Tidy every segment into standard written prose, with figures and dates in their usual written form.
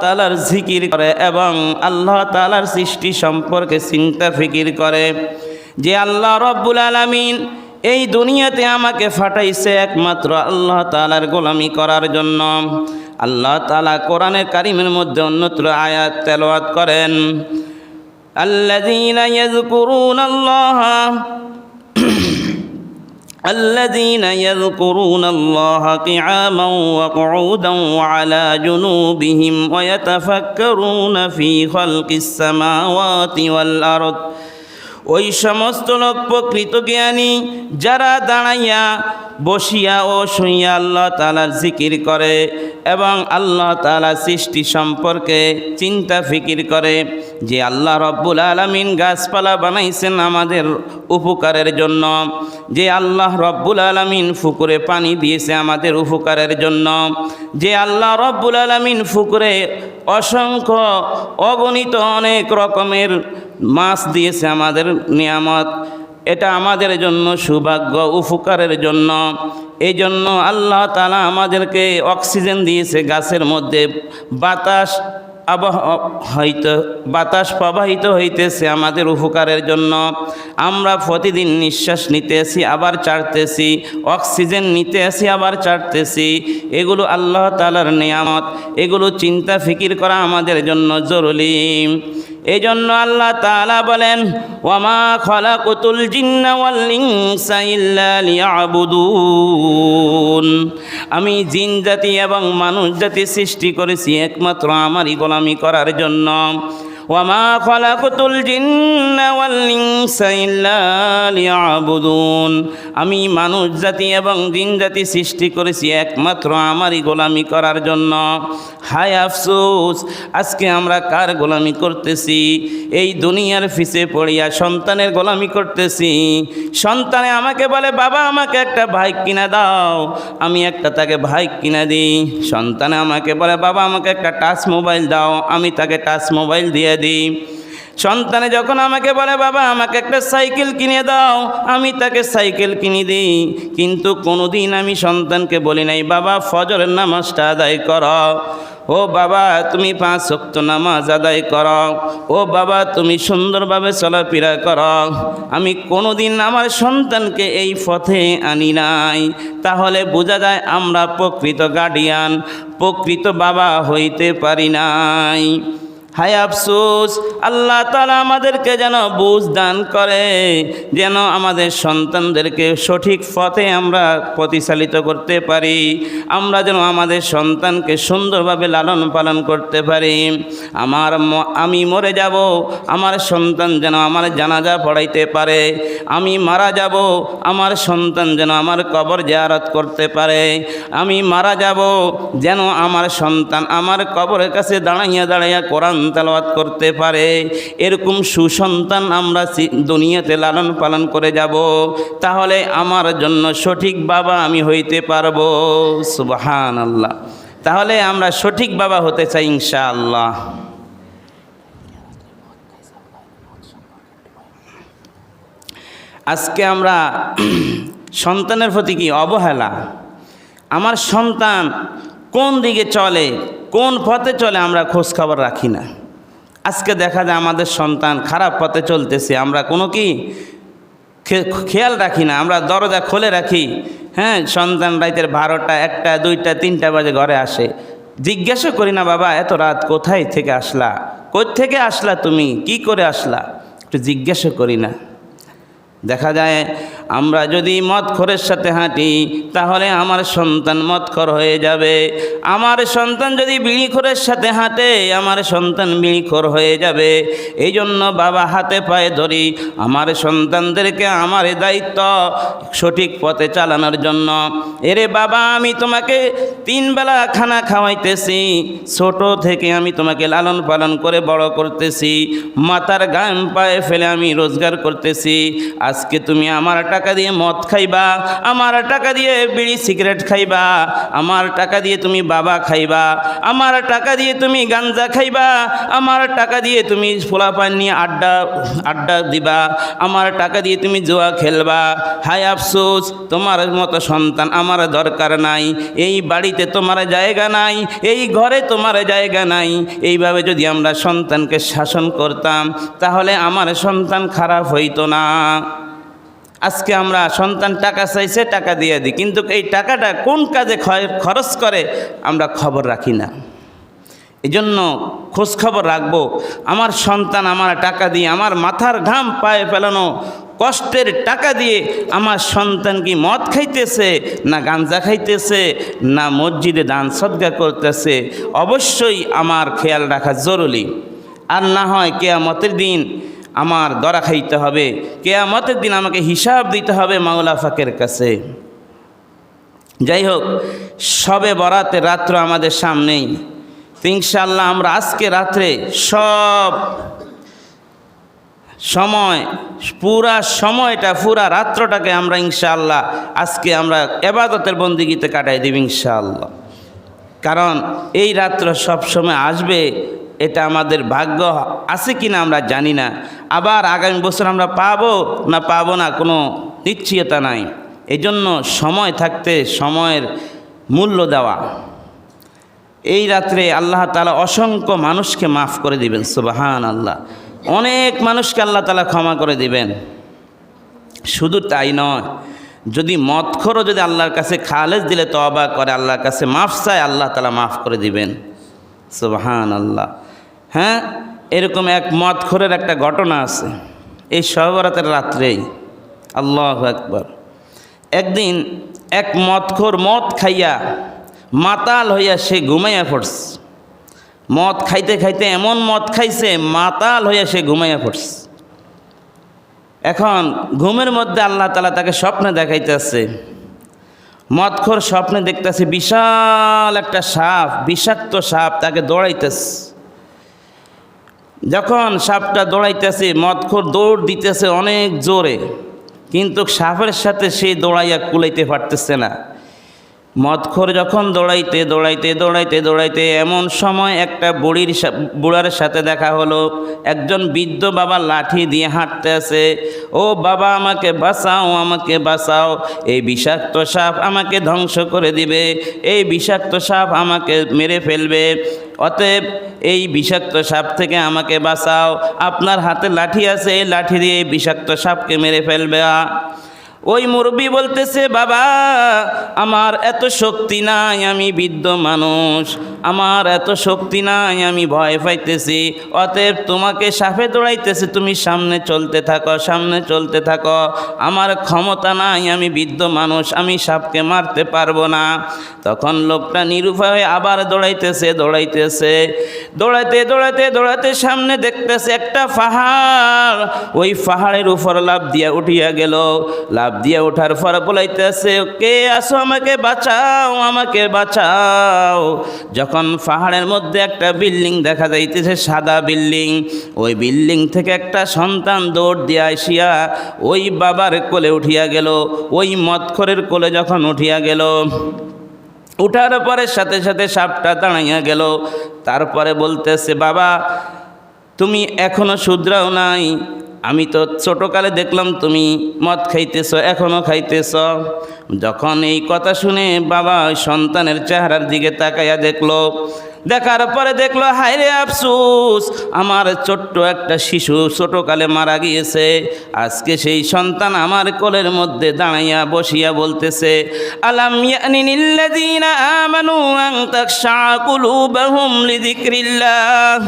তাআলার জিকির করে এবং আল্লাহ তাআলার সৃষ্টি সম্পর্কে চিন্তা ফিকির করে যে আল্লাহ রব্বুল আলামিন এই দুনিয়াতে আমাকে পাঠাইছে একমাত্র আল্লাহ তাআলার গোলামি করার জন্য। আল্লাহ তাআলা কোরআনের কারিমের মধ্যে অন্যত্র আয়াত তেলাওয়াত করেন, الذين يذكرون الله قياما وقعودا وعلى جنوبهم ويتفكرون في خلق السماوات والأرض। ওই সমস্ত লোক প্রকৃত জ্ঞানী যারা দাঁড়াইয়া বসিয়া ও শুইয়া আল্লাহ তাআলার জিকির করে এবং আল্লাহ তাআলা সৃষ্টি সম্পর্কে চিন্তা ফিকির করে যে আল্লাহ রব্বুল আলামিন গাছপালা বানাইছেন আমাদের উপকারের জন্য, যে আল্লাহ রব্বুল আলামিন পুকুরে পানি দিয়েছে আমাদের উপকারের জন্য, যে আল্লাহ রব্বুল আলামিন পুকুরে অসংখ্য অগণিত অনেক রকমের মাছ দিয়েছে আমাদের নিয়ামত, এটা আমাদের জন্য সৌভাগ্য উপকারের জন্য। এই জন্য আল্লাহ তাআলা আমাদেরকে অক্সিজেন দিয়েছে, গাছের মধ্যে বাতাস প্রবাহিত হইতেছে আমাদের উপকারের জন্য। আমরা প্রতিদিন নিঃশ্বাস নিতেছি আবার ছাড়তেছি, অক্সিজেন নিতেছি আবার ছাড়তেছি, এগুলো আল্লাহ তাআলার নিয়ামত, এগুলো চিন্তা ফিকির করা আমাদের জন্য জরুরি। এই জন্য আল্লাহ তাআলা বলেন, ওয়ামা খালাকুতুল জিন্না ওয়াল ইনসা ইল্লা লিয়াবুদুন, আমি জিন জাতি এবং মানুষ জাতি সৃষ্টি করেছি একমাত্র আমারই গোলামি করার জন্য। ওয়ামা খালাকুতুল জিন্না ওয়াল ইনসা ইল্লা লিয়াবুদুন, আমি মানুষ জাতি এবং জিন জাতি সৃষ্টি করেছি একমাত্র আমারই গোলামি করার জন্য। হায় আফসোস, আজকে আমরা কার গোলামি করতেছি? এই দুনিয়ার ফিসে পড়িয়া সন্তানের গোলামি করতেছি। সন্তানে আমাকে বলে, বাবা আমাকে একটা বাইক কিনে দাও, আমি একটা তাকে বাইক কিনে দিই। সন্তানে আমাকে বলে, বাবা আমাকে একটা টাচ মোবাইল দাও, আমি তাকে টাচ মোবাইল দিয়ে দিই। সন্তানে যখন আমাকে বলে, বাবা আমাকে একটা সাইকেল কিনে দাও, আমি তাকে সাইকেল কিনে দিই। কিন্তু কোনোদিন আমি সন্তানকে বলি নাই, বাবা ফজরের নামাজটা আদায় করো, ও বাবা তুমি 5 ওয়াক্ত নামাজ আদায় করো, ও বাবা তুমি সুন্দরভাবে চলাফেরা করো। আমি কোনোদিন আমার সন্তানকে এই পথে আনি নাই। তাহলে বোঝা যায় আমরা প্রকৃত গার্ডিয়ান, প্রকৃত বাবা হইতে পারি নাই। হায় আফসোস, আল্লাহ তাআলা আমাদেরকে যেন বুঝ দান করে, যেন আমাদের সন্তানদেরকে সঠিক পথে আমরা পরিচালিত করতে পারি, আমরা যেন আমাদের সন্তানকে সুন্দরভাবে লালন পালন করতে পারি। আমি মরে যাব, আমার সন্তান যেন আমার জানাজা পড়াইতে পারে, আমি মারা যাব, আমার সন্তান যেন আমার কবর জিয়ারত করতে পারে, আমি মারা যাব যেন আমার সন্তান আমার কবরের কাছে দাঁড়াইয়া কোরআন তেলাওয়াত করতে পারে। এরকম সুসন্তান আমরা দুনিয়াতে লালন পালন করে যাব, তাহলে আমার জন্য সঠিক বাবা আমি হইতে পারবো। সুবহানাল্লাহ। তাহলে আমরা সঠিক বাবা হতে চাই ইনশাআল্লাহ। আজকে আমরা সন্তানের প্রতি কি অবহেলা, আমার সন্তান কোন দিকে চলে, কোন পথে চলে আমরা খোঁজ খবর রাখি না। আজকে দেখা যায় আমাদের সন্তান খারাপ পথে চলতেছে, আমরা কোনো কি খেয়াল রাখি না, আমরা দরজা খুলে রাখি। হ্যাঁ, সন্তান রাতের 12টা, 1টা, 2টা, 3টা বাজে ঘরে আসে, জিজ্ঞাসা করি না, বাবা এত রাত কোথায় থেকে আসলা, কোত্থেকে আসলা, তুমি কি করে আসলা, একটু জিজ্ঞাসা করি না। দেখা যায় আমরা যদি মদখোরের সাথে হাঁটি তাহলে আমার সন্তান মদখোর হয়ে যাবে, আমার সন্তান যদি বিড়িখোরের সাথে হাঁটে আমার সন্তান বিড়িখোর হয়ে যাবে। এই জন্য বাবা হাতে পায়ে ধরি আমার সন্তানদেরকে, আমার দায়িত্ব সঠিক পথে চালানোর জন্য। এরে বাবা, আমি তোমাকে 3 বেলা খানা খাওয়াইতেছি, ছোট থেকে আমি তোমাকে লালন পালন করে বড় করতেছি, মাথার গাম পায়ে ফেলে আমি রোজগার করতেছি। আজকে তুমি আমার টাকা দিয়ে মদ খাইবা, আমার টাকা দিয়ে বিড়ি সিগারেট খাইবা, আমার টাকা দিয়ে তুমি বাবা খাইবা, আমার টাকা দিয়ে তুমি গাঞ্জা খাইবা, আমার টাকা দিয়ে তুমি পোলাপান নিয়ে আড্ডা দিবা, আমার টাকা দিয়ে তুমি জুয়া খেলবা। হায় আফসোস, তোমার মতো সন্তান আমার দরকার নাই, এই বাড়িতে তোমার জায়গা নাই, এই ঘরে তোমার জায়গা নাই। এইভাবে যদি আমরা সন্তানকে শাসন করতাম তাহলে আমার সন্তান খারাপ হইতো না। আজকে আমরা সন্তান টাকা চাইছে, টাকা দিয়ে দিই, কিন্তু এই টাকাটা কোন কাজে খরচ করে আমরা খবর রাখি না। এই জন্য খোঁজখবর রাখবো, আমার সন্তান আমার টাকা দিয়ে, আমার মাথার ঘাম পায়ে ফেলানো কষ্টের টাকা দিয়ে আমার সন্তান কি মদ খাইতেছে, না গাঞ্জা খাইতেছে, না মসজিদে দান সদকা করতেছে, অবশ্যই আমার খেয়াল রাখা জরুরি। আর না হয় কিয়ামতের দিন আমার দরা খাইতে হবে, কিয়ামতের দিন আমাকে হিসাব দিতে হবে মাওলা পাকের কাছে। যাই হোক, শবে বরাতের রাত্র আমাদের সামনেই, ইনশাআল্লাহ আমরা আজকে রাত্রে সব সময়, পুরা সময়টা, পুরা রাত্রটাকে আমরা ইনশাআল্লাহ আজকে আমরা ইবাদতের বন্দিগিতে কাটাই দিব ইনশাআল্লাহ। কারণ এই রাত্র সব সময় আসবে, এটা আমাদের ভাগ্য আছে কিনা আমরা জানি না, আবার আগামী বছর আমরা পাবো না কোনো নিশ্চয়তা নাই। এই জন্য সময় থাকতে সময়ের মূল্য দেওয়া। এই রাত্রে আল্লাহ তাআলা অসংখ্য মানুষকে মাফ করে দিবেন, সুবহানাল্লাহ। অনেক মানুষকে আল্লাহ তাআলা ক্ষমা করে দিবেন। শুধু তাই নয়, যদি মদখোরও যদি আল্লাহর কাছে খালেস দিলে তওবা করে, আল্লাহর কাছে মাফ চায়, আল্লাহ তাআলা মাফ করে দিবেন, সুবহানাল্লাহ। হ্যাঁ, এরকম এক মদখোরের একটা ঘটনা আছে এই শবে বরাতের রাত্রেই। আল্লাহু আকবার। একদিন এক মদখোর মদ খাইয়া মাতাল হইয়া সে ঘুমাইয়া পড়ছে। মদ খাইতে খাইতে এমন মদ খাইছে, মাতাল হইয়া সে ঘুমাইয়া পড়ছে। এখন ঘুমের মধ্যে আল্লাহ তাআলা তাকে স্বপ্নে দেখাইতেছে। মদখোর স্বপ্নে দেখতেছে বিশাল একটা সাপ, বিষাক্ত সাপ তাকে দৌড়াইতেছে। যখন সাপটা দৌড়াইতেছে, মদখোর দৌড় দিতেছে অনেক জোরে, কিন্তু সাপের সাথে সে দৌড়াইয়া কুলাইতে পারতেছে না। মদখোর যখন দৌড়াইতে এমন সময় একটা বুড়ার সাথে দেখা হলো। একজন বৃদ্ধ বাবা লাঠি দিয়ে হাঁটতে আছে। ও বাবা, আমাকে বাঁচাও, এই বিষাক্ত সাপ আমাকে ধ্বংস করে দিবে, এই বিষাক্ত সাপ আমাকে মেরে ফেলবে, অতএব এই বিষাক্ত সাপ থেকে আমাকে বাঁচাও। আপনার হাতে লাঠি আছে, এই লাঠি দিয়ে এই বিষাক্ত সাপকে মেরে ফেলবে। ওই মুরব্বি বলতেছে, বাবা আমার এত শক্তি নাই, আমি বৃদ্ধ মানুষ, আমার এত শক্তি নাই, আমি ভয় পাইতেছি, অতএব তোমাকে সাপে দৌড়াইতেছে, তুমি সামনে চলতে থাকো, আমার ক্ষমতা নাই, আমি বৃদ্ধ মানুষ, আমি সাপকে মারতে পারবো না। তখন লোকটা নিরুপায় হয়ে আবার দৌড়াইতে সামনে দেখতেছে একটা পাহাড়। ওই পাহাড়ের উপর লাফ দিয়া উঠিয়া গেল। লাফ দিয়ে ওঠার পর বলাইতেছে, কে আসো, আমাকে বাঁচাও। যখন পাহাড়ের মধ্যে একটা বিল্ডিং দেখা যাইতেছে, সাদা বিল্ডিং, ওই বিল্ডিং থেকে একটা সন্তান দৌড় দিয়ে আসিয়া ওই বাবার কোলে উঠিয়া গেল। ওই মদখোরের কোলে যখন উঠিয়া গেল, উঠার পরে সাথে সাথে সাপটা দাঁড়াইয়া গেল। তারপরে বলতেছে, বাবা তুমি এখনো শুধরাও নাই, আমি তো ছোটকালে দেখলাম তুমি মদ খাইতেছ, এখনো খাইতেছ। যখন এই কথা শুনে বাবা ওই সন্তানের চেহারার দিকে তাকাইয়া দেখার পরে দেখলো, হায় রে আফসোস, আমার ছোট্ট একটা শিশু ছোটকালে মারা গিয়েছে। আজকে সেই সন্তান আমার কোলের মধ্যে দাঁড়াইয়া বসিয়া বলতেছে, আলাম ইয়ানিনিল্লাযীনা আমানু আন তাখশা কুলুবুহুম লিযিকরিল্লাহ।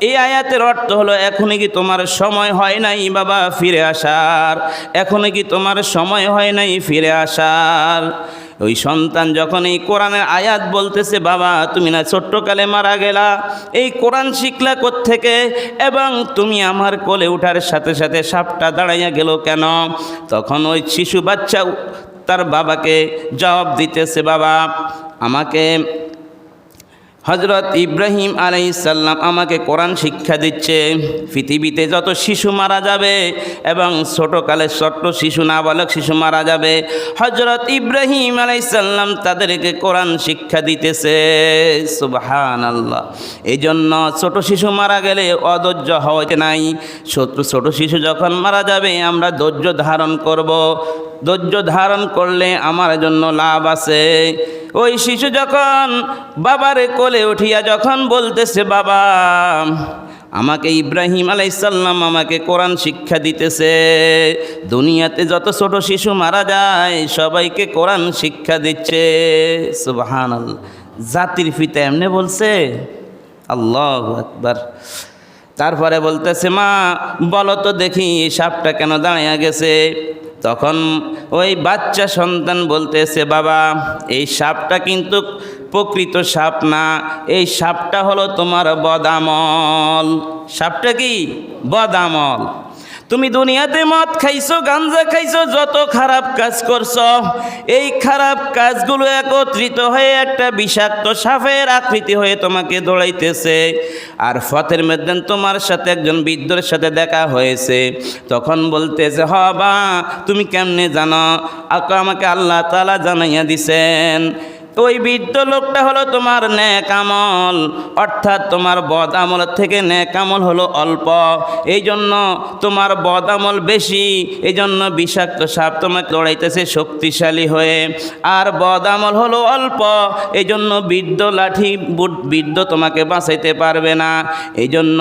এই আয়াতের অর্থ হলো, এখনই কি তোমার সময় হয় নাই বাবা ফিরে আসার? এখনই কি তোমার সময় হয় নাই ফিরে আসার? ওই সন্তান যখন এই কোরআনের আয়াত বলতেছে, বাবা তুমি না ছোট্টকালে মারা গেলা, এই কোরআন শিখলা কোত্থেকে, এবং তুমি আমার কোলে উঠার সাথে সাথে সাপটা দাঁড়াইয়া গেল কেন? তখন ওই শিশু বাচ্চা তার বাবাকে জবাব দিতেছে, বাবা আমাকে হজরত ইব্রাহিম আলাইহিস সালাম আমাকে কোরআন শিক্ষা দিচ্ছে। পৃথিবীতে যত শিশু মারা যাবে এবং ছোটোকালে ছোট্ট শিশু নাবালক শিশু মারা যাবে, হজরত ইব্রাহিম আলাইহিস সালাম তাদেরকে কোরআন শিক্ষা দিতেছে। সুবহানাল্লাহ। এই জন্য ছোট শিশু মারা গেলে অধৈর্য হওয়াতে নাই। ছোট শিশু যখন মারা যাবে আমরা ধৈর্য ধারণ করব। ধৈর্য ধারণ করলে আমার জন্য লাভ আছে। ওই শিশু যখন বাবার কোলে উঠিয়া যখন বলতেছে, বাবা আমাকে ইব্রাহিম আলাইহিস সালাম আমাকে কোরআন শিক্ষা দিতেছে। দুনিয়াতে যত ছোট শিশু মারা যায় সবাইকে কোরআন শিক্ষা দিচ্ছে। সুবহানাল্লাহ। জাতির পিতা এমনি বলছে, আল্লাহু আকবার। তারপরে বলতেছে, মা বলো তো দেখি এই সাপটা কেন দাঁড়িয়ে গেছে? তখন ওই বাচ্চা সন্তান বলতেছে, বাবা এই সাপটা কিন্তু প্রকৃত সাপ না, এই সাপটা হলো তোমার বদামল। সাপটা কি? বদামল। তুমি দুনিয়াতে মদ খাইছো, গাঞ্জা খাইছো, যত খারাপ কাজ করছো, এই খারাপ কাজগুলো একত্রিত হয়ে একটা বিষাক্ত সাপের আকৃতি হয়ে তোমাকে দৌড়াইতেছে। আর পথের মধ্যে তোমার সাথে একজন বৃদ্ধর সাথে দেখা হয়েছে। তখন বলতেছে, হ বা তুমি কেমনে জানো? আমাকে আল্লাহ তাআলা জানাইয়া দিছেন। ওই বৃদ্ধ লোকটা হলো তোমার নেক আমল, অর্থাৎ তোমার বদ আমল থেকে নেক আমল হলো অল্প, এই জন্য তোমার বদ আমল বেশি, এই জন্য বিষাক্ত সাপ তোমাকে লড়াইতেছে শক্তিশালী হয়ে। আর বদ আমল হলো অল্প, এই জন্য বৃদ্ধ লাঠি বৃদ্ধ তোমাকে বাঁচাইতে পারবে না। এই জন্য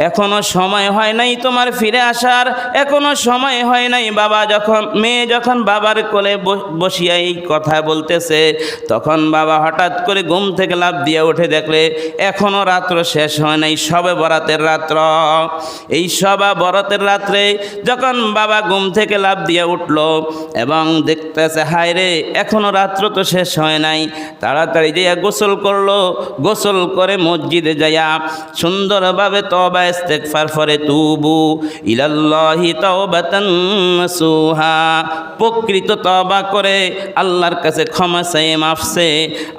এখনো সময় হয় নাই তোমার ফিরে আসার, এখনো সময় হয় নাই। বাবা যখন মেয়ে যখন বাবার কোলে বসিয়া এই কথা বলতেছে, তখন বাবা হঠাৎ করে ঘুম থেকে লাফ দিয়ে উঠে দেখলে এখনো রাত্র শেষ হয় নাই, সবে বরাতের রাত্র। এই সবে বরাতের রাত্রে যখন বাবা ঘুম থেকে লাফ দিয়ে উঠল এবং দেখতেছে, হায় রে এখনো রাত্র তো শেষ হয় নাই, তাড়াতাড়ি যাইয়া গোসল করলো। গোসল করে মসজিদে যাইয়া সুন্দরভাবে তওবা ইস্তেগফার করে তুবু ইলাল্লাহি তাওবাতান নাসুহা, প্রকৃত তওবা করে আল্লাহর কাছে ক্ষমা চেয়ে মাফছে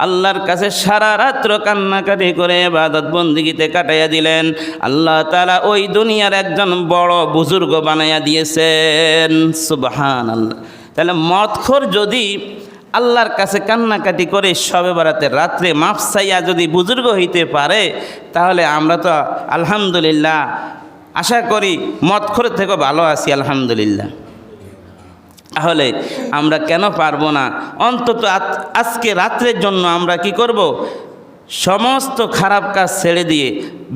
আল্লাহর কাছে সারা রাত্র কান্নাকাটি করে ইবাদত বন্দেগীতে কাটাইয়া দিলেন। আল্লাহ তাআলা ওই দুনিয়ার একজন বড় বুজুর্গ বানাইয়া দিয়েছেন। সুবহানাল্লাহ। তাহলে মদখোর যদি আল্লাহর কাছে কান্নাকাটি করে শবে বরাতের রাত্রে মাফ চাইয়া যদি বুজুর্গ হইতে পারে, তাহলে আমরা তো আলহামদুলিল্লাহ আশা করি মদখোর থেকেও ভালো আছি আলহামদুলিল্লাহ। তাহলে আমরা কেন পারবো না? অন্তত আজকে রাত্রের জন্য আমরা কি করব? সমস্ত খারাপ কাজ ছেড়ে দিয়ে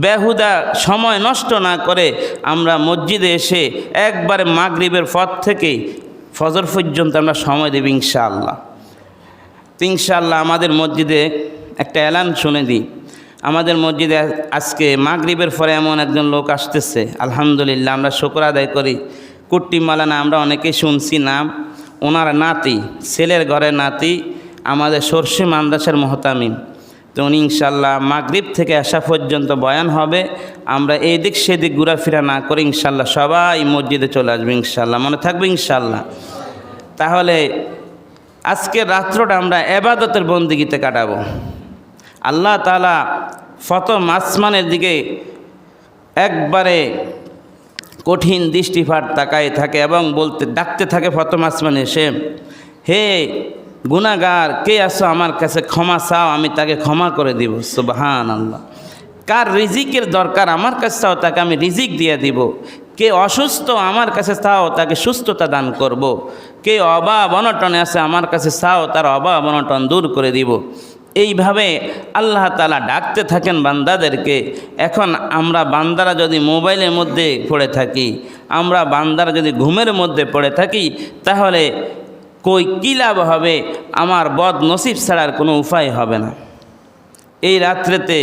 বেহুদা সময় নষ্ট না করে আমরা মসজিদে এসে একবারে মাগরিবের পর থেকে ফজর পর্যন্ত আমরা সময় দেব ইনশাআল্লাহ। ইনশাআল্লাহ আমাদের মসজিদে একটা এলান শুনে দিই। আমাদের মসজিদে আজকে মাগরিবের পরে এমন একজন লোক আসতেছে, আলহামদুলিল্লাহ আমরা শুকর আদায় করি। কুট্টি মালানা আমরা অনেকে শুনছি নাম, ওনার নাতি, ছেলের ঘরের নাতি, আমাদের সরষে মাদ্রাসার মুহতামিম। তো উনি ইনশাল্লাহ মাগরিব থেকে আসা পর্যন্ত বয়ান হবে। আমরা এই দিক সেদিক ঘোরাফেরা না করে ইনশাল্লাহ সবাই মসজিদে চলে আসবে ইনশাল্লাহ, মনে থাকবে ইনশাল্লাহ। তাহলে আজকের রাত্রটা আমরা ইবাদতের বন্দেগীতে কাটাবো। আল্লাহ তাআলা প্রথম আসমানের দিকে একবারে কঠিন দৃষ্টিপাত তাকায় থাকে এবং ডাকতে থাকে প্রথম আসমানে এসে, হে গুনাহগার কে আসো আমার কাছে ক্ষমা চাও, আমি তাকে ক্ষমা করে দিব। সুবহানাল্লাহ। কার রিজিকের দরকার আমার কাছে চাও, তাকে আমি রিজিক দিয়ে দিব। কে অসুস্থ আমার কাছে চাও, তাকে সুস্থতা দান করব। কে অভাব অনটনে আছে আমার কাছে চাও, তার অভাব অনটন দূর করে দিব। এইভাবে আল্লাহ তাআলা ডাকতে থাকেন বান্দাদেরকে। এখন আমরা বান্দারা যদি মোবাইলের মধ্যে পড়ে থাকি, আমরা বান্দারা যদি ঘুমের মধ্যে পড়ে থাকি, তাহলে কী লাভ হবে? আমার বদ নসিব ছাড়ার কোনো উপায় হবে না। এই রাত্রেতে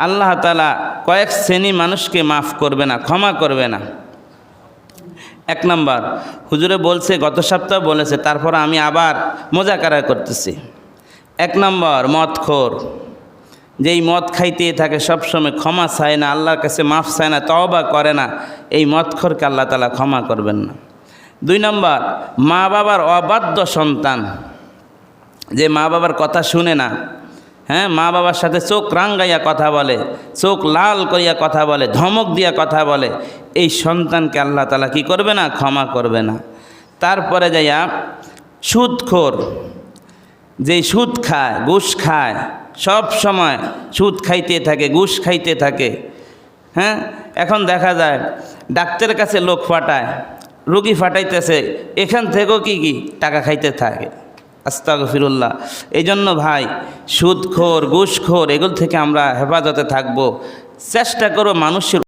আল্লাহ তাআলা কয়েক শ্রেণী মানুষকে মাফ করবে না, ক্ষমা করবে না। এক নম্বর, হুজুরে বলছে, গত সপ্তাহ বলেছে, তারপর আমি আবার মোজাকারা করতেছি। এক নম্বর মদখোর, যেই মদ খাইতে থাকে সবসময়, ক্ষমা চায় না, আল্লাহর কাছে মাফ চায় না, তওবা করে না, এই মদখোরকে আল্লাহ তাআলা ক্ষমা করবেন না। দুই নম্বর, মা বাবার অবাধ্য সন্তান, যে মা বাবার কথা শুনে না, হ্যাঁ, মা বাবার সাথে চোখ রাঙ্গাইয়া কথা বলে, চোখ লাল করিয়া কথা বলে, ধমক দিয়া কথা বলে, এই সন্তানকে আল্লাহ তাআলা কি করবে না? ক্ষমা করবে না। তারপরে যাইয়া সুদখোর, যেই সুদ খায়, ঘুষ খায়, সব সময় সুদ খাইতে থাকে, ঘুষ খাইতে থাকে। হ্যাঁ, এখন দেখা যায় ডাক্তারের কাছে লোক ফাটায়, রুগী ফাটাইতেছে, এখান থেকেও কি টাকা খাইতে থাকে। আস্তাগফিরুল্লাহ। এই জন্য ভাই, সুদখোর, ঘুষখোর, এগুলো থেকে আমরা হেফাজতে থাকবো। চেষ্টা করো মানুষের